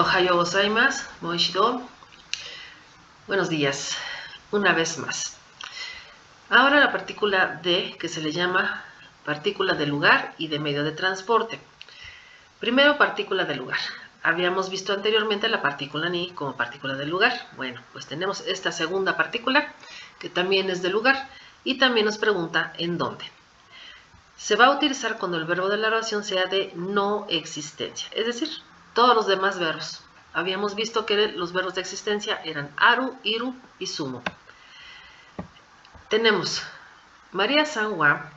Ohayo gozaimasu, Moishido. Buenos días, una vez más. Ahora la partícula de, que se le llama partícula de lugar y de medio de transporte. Primero, partícula de lugar. Habíamos visto anteriormente la partícula ni como partícula de lugar. Bueno, pues tenemos esta segunda partícula, que también es de lugar, y también nos pregunta en dónde. Se va a utilizar cuando el verbo de la oración sea de no existencia, es decir, todos los demás verbos. Habíamos visto que los verbos de existencia eran aru, iru y sumo. Tenemos María-san wa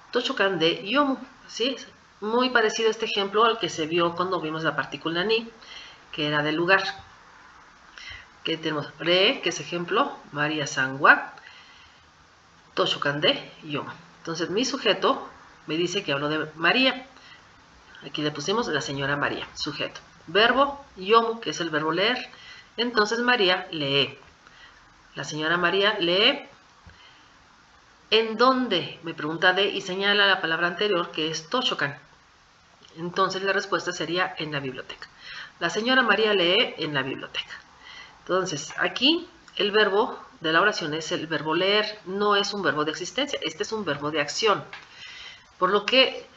Toshokan de yomu, ¿sí? Muy parecido a este ejemplo al que se vio cuando vimos la partícula ni, que era del lugar. Que tenemos re, que es ejemplo, María-san wa Toshokan de yomu. Entonces mi sujeto me dice que hablo de María. Aquí le pusimos la señora María, sujeto. Verbo, yomu, que es el verbo leer. Entonces María lee. La señora María lee. ¿En dónde? Me pregunta de y señala la palabra anterior, que es Toshokan. Entonces la respuesta sería en la biblioteca. La señora María lee en la biblioteca. Entonces aquí el verbo de la oración es el verbo leer, no es un verbo de existencia, este es un verbo de acción. Por lo que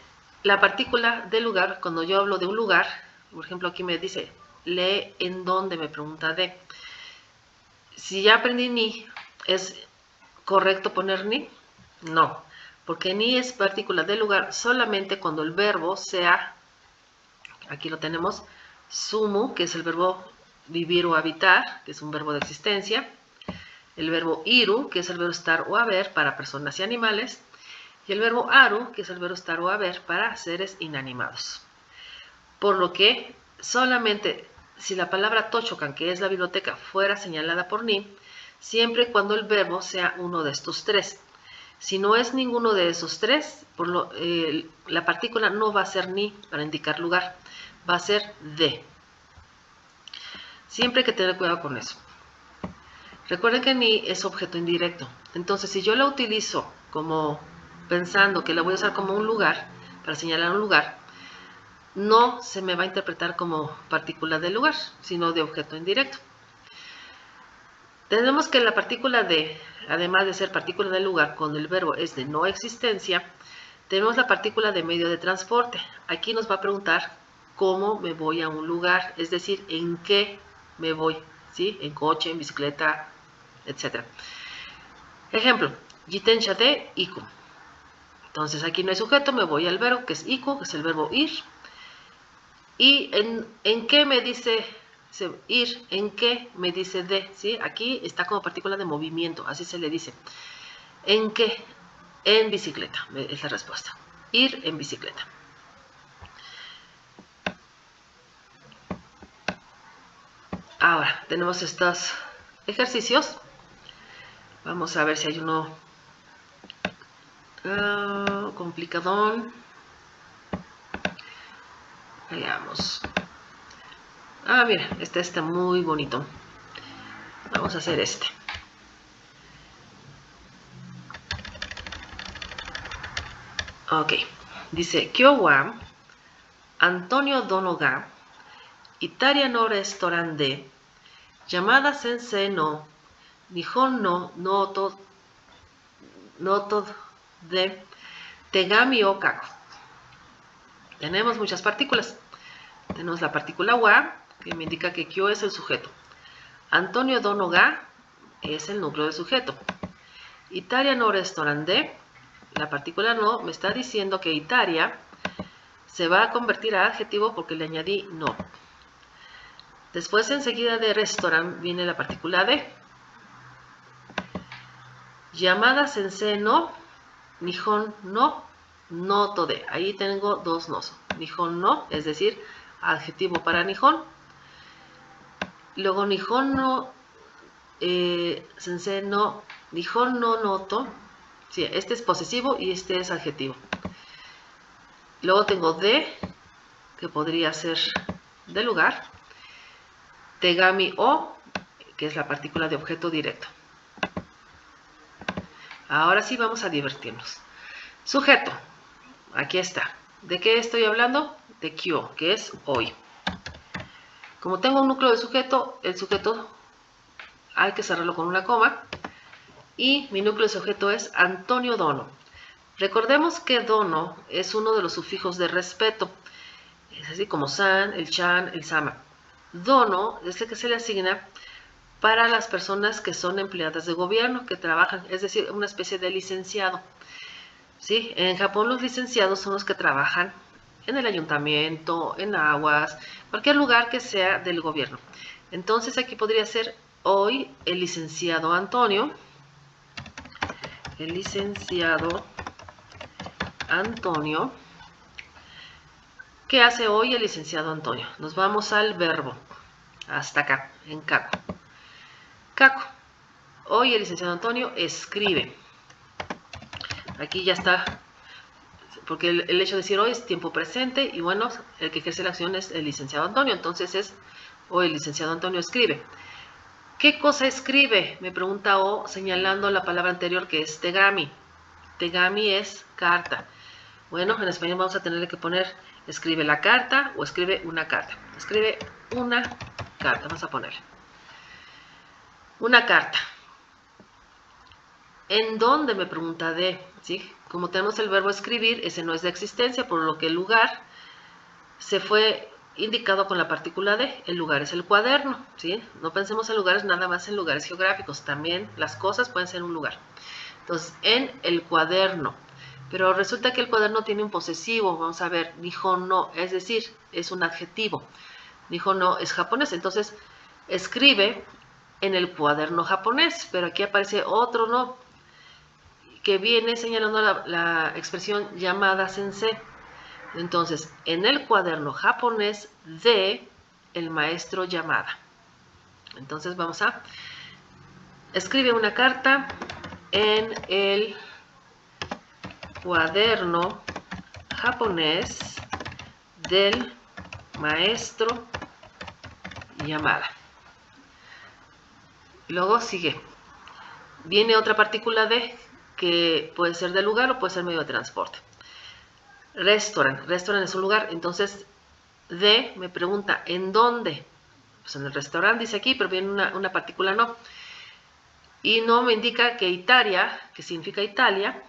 la partícula de lugar, cuando yo hablo de un lugar, por ejemplo aquí me dice, lee en dónde, me pregunta de. Si ya aprendí ni, ¿es correcto poner ni? No, porque ni es partícula de lugar solamente cuando el verbo sea, aquí lo tenemos, sumu, que es el verbo vivir o habitar, que es un verbo de existencia, el verbo iru, que es el verbo estar o haber para personas y animales, y el verbo aru, que es el verbo estar o haber para seres inanimados. Por lo que solamente si la palabra Toshokan, que es la biblioteca, fuera señalada por ni, siempre y cuando el verbo sea uno de estos tres. Si no es ninguno de esos tres, la partícula no va a ser ni para indicar lugar, va a ser de. Siempre hay que tener cuidado con eso. Recuerden que ni es objeto indirecto. Entonces, si yo la utilizo como pensando que la voy a usar como un lugar, para señalar un lugar, no se me va a interpretar como partícula de lugar, sino de objeto indirecto. Tenemos que la partícula de, además de ser partícula de lugar, cuando el verbo es de no existencia, tenemos la partícula de medio de transporte. Aquí nos va a preguntar cómo me voy a un lugar, es decir, en qué me voy, ¿sí? En coche, en bicicleta, etc. Ejemplo, jitensha de iku. Entonces aquí no hay sujeto, me voy al verbo, que es iku, que es el verbo ir. ¿Y en qué me dice ir? ¿En qué me dice de? ¿Sí? Aquí está como partícula de movimiento, así se le dice. ¿En qué? En bicicleta, es la respuesta. Ir en bicicleta. Ahora, tenemos estos ejercicios. Vamos a ver si hay uno complicadón. Veamos. Mira, este está muy bonito. Vamos a hacer este. Ok, dice, Kyo wa Antonio Dono ga Italia no restaurant de Yamada Sensei no Nihon no noto de Tegami o Kaku. Tenemos muchas partículas. Tenemos la partícula wa, que me indica que Kyo es el sujeto. Antonio Dono ga es el núcleo del sujeto. Italia no restaurant de, la partícula no me está diciendo que Italia se va a convertir a adjetivo porque le añadí no. Después enseguida de restaurant viene la partícula de. Yamada Sensei no, Nihon no, noto de. Ahí tengo dos nos. Nihon no, es decir, adjetivo para Nihon. Luego Nihon no, Sensei no, Nihon no noto. Sí, este es posesivo y este es adjetivo. Luego tengo de, que podría ser de lugar. Tegami o, que es la partícula de objeto directo. Ahora sí vamos a divertirnos. Sujeto, aquí está. ¿De qué estoy hablando? De Kyo, que es hoy. Como tengo un núcleo de sujeto, el sujeto hay que cerrarlo con una coma. Y mi núcleo de sujeto es Antonio Dono. Recordemos que Dono es uno de los sufijos de respeto. Es así como San, el Chan, el Sama. Dono es el que se le asigna para las personas que son empleadas de gobierno, que trabajan, es decir, una especie de licenciado. ¿Sí? En Japón los licenciados son los que trabajan en el ayuntamiento, en aguas, cualquier lugar que sea del gobierno. Entonces aquí podría ser hoy el licenciado Antonio. El licenciado Antonio. ¿Qué hace hoy el licenciado Antonio? Nos vamos al verbo. Hasta acá, en Kako. Kako. Hoy el licenciado Antonio escribe. Aquí ya está, porque el hecho de decir hoy es tiempo presente y bueno, el que ejerce la acción es el licenciado Antonio. Entonces es hoy el licenciado Antonio escribe. ¿Qué cosa escribe? Me pregunta O señalando la palabra anterior que es tegami. Tegami es carta. Bueno, en español vamos a tener que poner escribe la carta o escribe una carta. Escribe una carta, vamos a ponerle. Una carta. ¿En dónde? Me pregunta D, ¿sí? Como tenemos el verbo escribir, ese no es de existencia, por lo que el lugar se fue indicado con la partícula D. El lugar es el cuaderno, ¿sí? No pensemos en lugares nada más en lugares geográficos, también las cosas pueden ser un lugar. Entonces, en el cuaderno. Pero resulta que el cuaderno tiene un posesivo, vamos a ver, nihon no, es decir, es un adjetivo. Nihon no es japonés, entonces escribe en el cuaderno japonés, pero aquí aparece otro no, que viene señalando la expresión llamada sensei. Entonces, en el cuaderno japonés de el maestro Yamada. Entonces vamos a escribe una carta en el cuaderno japonés del maestro Yamada. Luego sigue. Viene otra partícula de que puede ser del lugar o puede ser medio de transporte. Restaurant. Restaurant es un lugar. Entonces, de me pregunta, ¿en dónde? Pues en el restaurante dice aquí, pero viene una partícula no. Y no me indica que Italia, que significa Italia,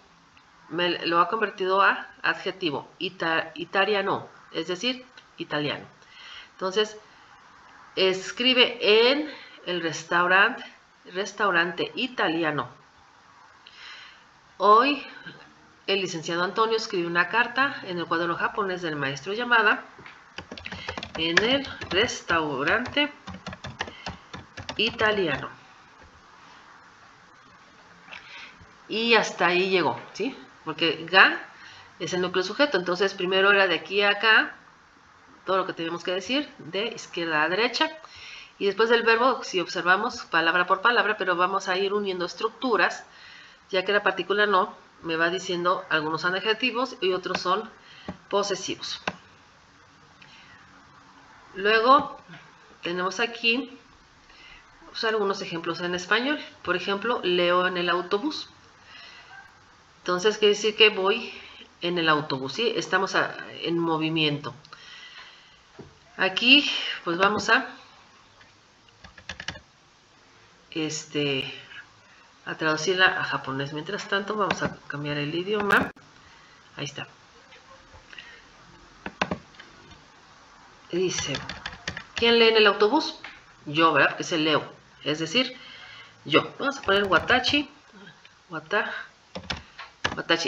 me lo ha convertido a adjetivo. Italiano, es decir, italiano. Entonces, escribe en el restaurante italiano. Hoy el licenciado Antonio escribe una carta en el cuaderno japonés del maestro Yamada en el restaurante italiano. Y hasta ahí llegó, ¿sí? Porque ga es el núcleo sujeto, entonces primero era de aquí a acá, todo lo que tenemos que decir, de izquierda a derecha, y después del verbo, si observamos palabra por palabra, pero vamos a ir uniendo estructuras, ya que la partícula no me va diciendo algunos son adjetivos y otros son posesivos. Luego tenemos aquí pues, algunos ejemplos en español. Por ejemplo, leo en el autobús. Entonces quiere decir que voy en el autobús, ¿sí? Estamos en movimiento. Aquí pues vamos a traducirla a japonés. Mientras tanto vamos a cambiar el idioma. Ahí está. Dice, ¿quién lee en el autobús? Yo, ¿verdad? Porque es el leo. Es decir, yo. Vamos a poner watashi. Watashi,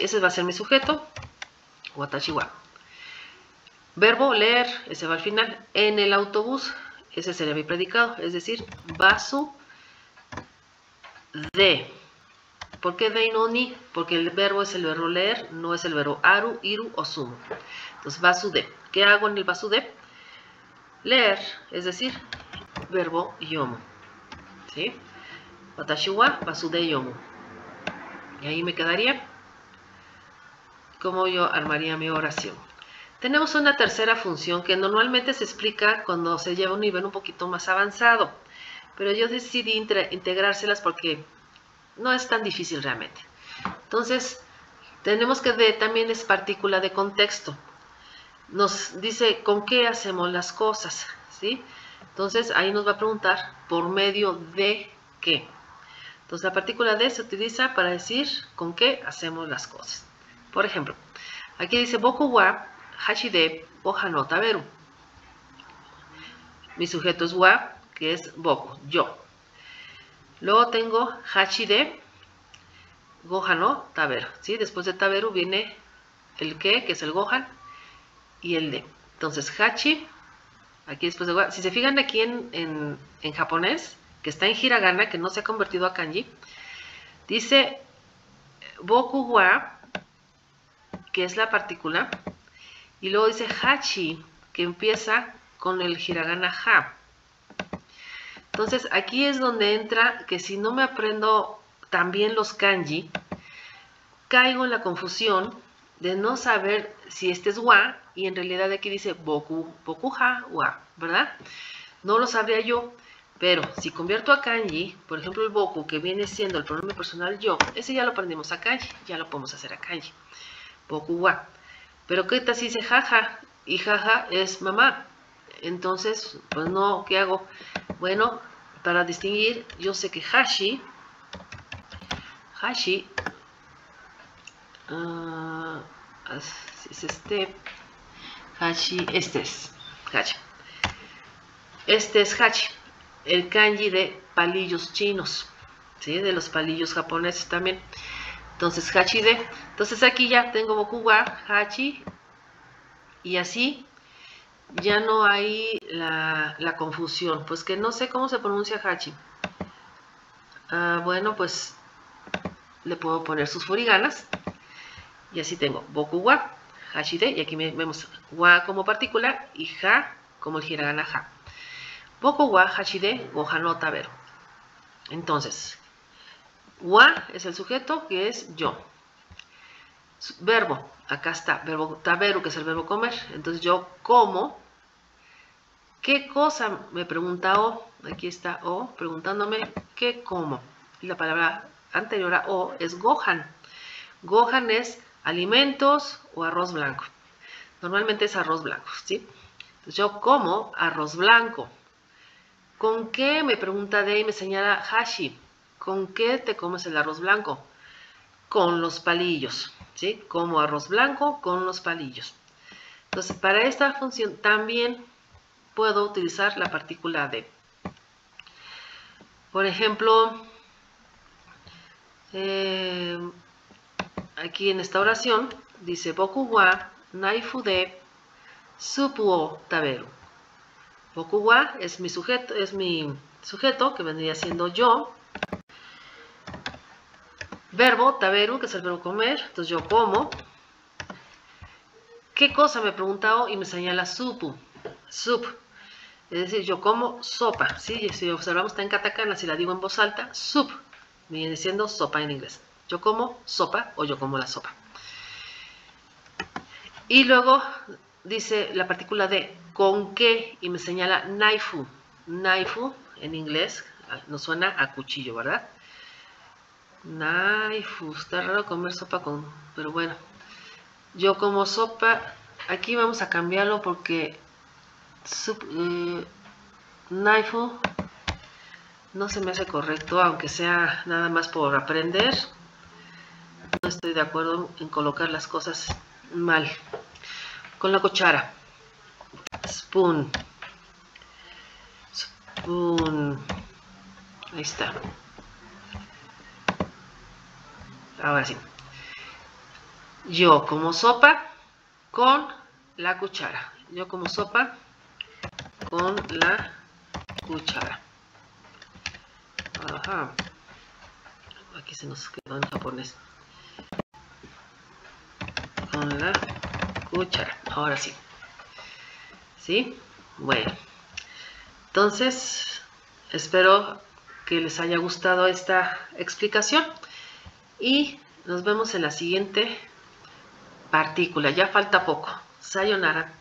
ese va a ser mi sujeto. Watashi wa. Verbo leer, ese va al final. En el autobús, ese sería mi predicado. Es decir, basu de. ¿Por qué de y no ni? Porque el verbo es el verbo leer, no es el verbo aru, iru o sumo. Entonces, basu de. ¿Qué hago en el basu de? Leer, es decir, verbo yomu. ¿Sí? Watashi wa basu de yomu. Y ahí me quedaría cómo yo armaría mi oración. Tenemos una tercera función que normalmente se explica cuando se lleva a un nivel un poquito más avanzado. Pero yo decidí integrárselas porque no es tan difícil realmente. Entonces, tenemos que de también es partícula de contexto. Nos dice con qué hacemos las cosas, ¿sí? Entonces ahí nos va a preguntar por medio de qué. Entonces la partícula de se utiliza para decir con qué hacemos las cosas. Por ejemplo, aquí dice boku wa hashi de gohan no taberu. Mi sujeto es wa, que es boku, yo. Luego tengo hachi de gohan no taberu, ¿sí? Después de taberu viene el que es el gohan, y el de. Entonces hachi, aquí después de wa, si se fijan aquí en japonés, que está en hiragana, que no se ha convertido a kanji, dice boku wa, que es la partícula, y luego dice hachi, que empieza con el hiragana ha. Entonces aquí es donde entra que si no me aprendo también los kanji, caigo en la confusión de no saber si este es wa y en realidad aquí dice boku, boku ha, wa, ¿verdad? No lo sabría yo, pero si convierto a kanji, por ejemplo el boku, que viene siendo el pronombre personal yo, ese ya lo aprendimos a kanji, ya lo podemos hacer a kanji, boku wa. Pero ¿qué tal si dice jaja? Y jaja es mamá. Entonces, pues no, ¿qué hago? Bueno, para distinguir, yo sé que hashi, es este, hashi, este es hashi. Este es hachi, el kanji de palillos chinos, ¿sí? De los palillos japoneses también. Entonces, hachi de. Entonces aquí ya tengo boku wa, hachi, y así ya no hay la confusión, pues que no sé cómo se pronuncia hachi. Bueno, pues le puedo poner sus furiganas y así tengo boku wa, hachi de, y aquí vemos wa como partícula y ha como el hiragana ha. Boku wa hachi de gohan no taberu. Entonces, wa es el sujeto, que es yo. Verbo, acá está, verbo taberu, que es el verbo comer. Entonces yo como. ¿Qué cosa? Me pregunta O. Aquí está O preguntándome ¿qué como? Y la palabra anterior a O es gohan. Gohan es alimentos o arroz blanco. Normalmente es arroz blanco, ¿sí? Entonces yo como arroz blanco. ¿Con qué? Me pregunta D y me señala hashi. ¿Con qué te comes el arroz blanco? Con los palillos, ¿sí? Como arroz blanco con los palillos. Entonces, para esta función también puedo utilizar la partícula de. Por ejemplo, aquí en esta oración dice boku wa naifu de supu o taberu. Boku wa es mi sujeto, que vendría siendo yo. Verbo taberu, que es el verbo comer, entonces yo como. ¿Qué cosa? Me pregunta O y me señala supu, sup. Es decir, yo como sopa, ¿sí? Si observamos está en katakana, si la digo en voz alta, soup, viene siendo sopa en inglés. Yo como sopa o yo como la sopa. Y luego dice la partícula de con qué y me señala naifu. Naifu en inglés nos suena a cuchillo, ¿verdad? Naifu, está raro comer sopa con, pero bueno. Yo como sopa, aquí vamos a cambiarlo porque naifu no se me hace correcto, aunque sea nada más por aprender. No estoy de acuerdo en colocar las cosas mal. Con la cuchara. Spoon. Spoon. Ahí está. Ahora sí. Yo como sopa con la cuchara. Yo como sopa con la cuchara. Ajá. Aquí se nos quedó en japonés. Con la cuchara. Ahora sí. ¿Sí? Bueno. Entonces, espero que les haya gustado esta explicación. Y nos vemos en la siguiente partícula. Ya falta poco. Sayonara.